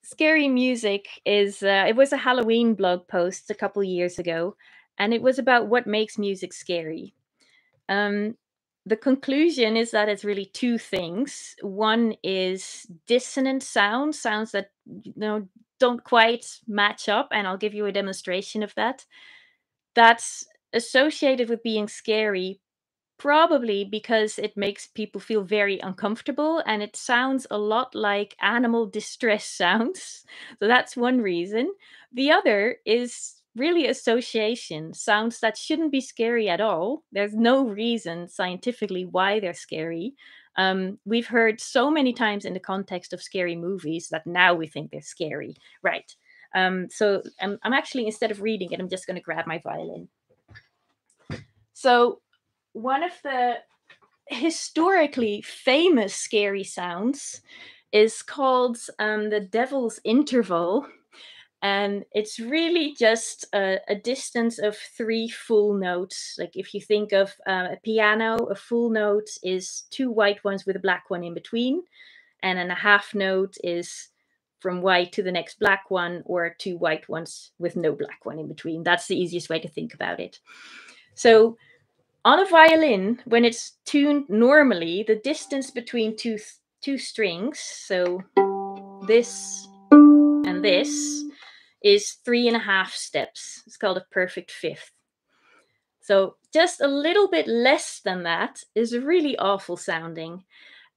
scary music is it was a Halloween blog post a couple years ago, and it was about what makes music scary. Um, the conclusion is that it's really two things. One is dissonant sounds, sounds that don't quite match up, and I'll give you a demonstration of that. That's associated with being scary. Probably because it makes people feel very uncomfortable and it sounds a lot like animal distress sounds. So that's one reason. The other is really association, sounds that shouldn't be scary at all. There's no reason scientifically why they're scary. We've heard so many times in the context of scary movies that now we think they're scary. Right. So I'm actually, instead of reading it, I'm just going to grab my violin. So one of the historically famous scary sounds is called the devil's interval. And it's really just a distance of three full notes. Like if you think of a piano, a full note is two white ones with a black one in between. And then a half note is from white to the next black one, or two white ones with no black one in between. That's the easiest way to think about it. So on a violin, when it's tuned normally, the distance between two strings, so this and this, is 3.5 steps. It's called a perfect fifth. So just a little bit less than that is really awful sounding.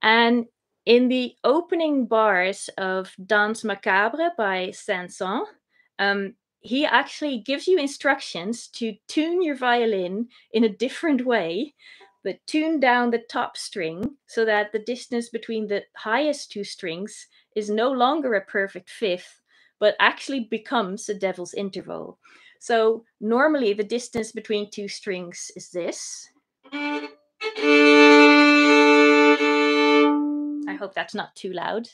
And in the opening bars of Danse Macabre by Saint-Saëns, he actually gives you instructions to tune your violin in a different way, but tune down the top string so that the distance between the highest two strings is no longer a perfect fifth, but actually becomes a devil's interval. So normally the distance between two strings is this. I hope that's not too loud.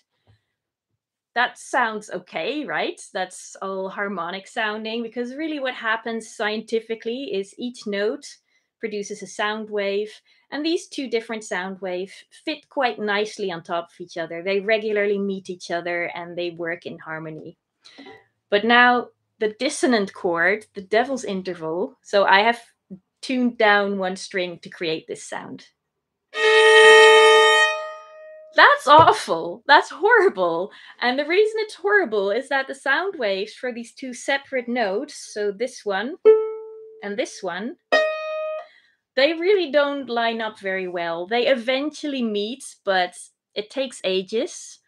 That sounds okay, right? That's all harmonic sounding, because really what happens scientifically is each note produces a sound wave, and these two different sound waves fit quite nicely on top of each other. They regularly meet each other and they work in harmony. But now the dissonant chord, the devil's interval, so I have tuned down one string to create this sound. That's awful. That's horrible. And the reason it's horrible is that the sound waves for these two separate notes, so this one and this one, they really don't line up very well. They eventually meet, but it takes ages.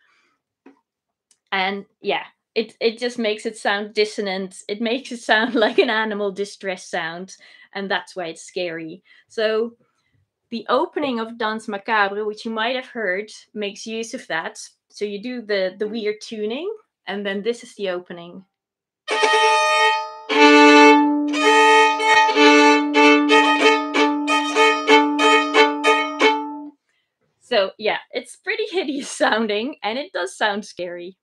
And yeah, it just makes it sound dissonant. It makes it sound like an animal distress sound, and that's why it's scary. So the opening of Danse Macabre, which you might have heard, makes use of that. So you do the weird tuning, and then this is the opening. So yeah, it's pretty hideous sounding, and it does sound scary.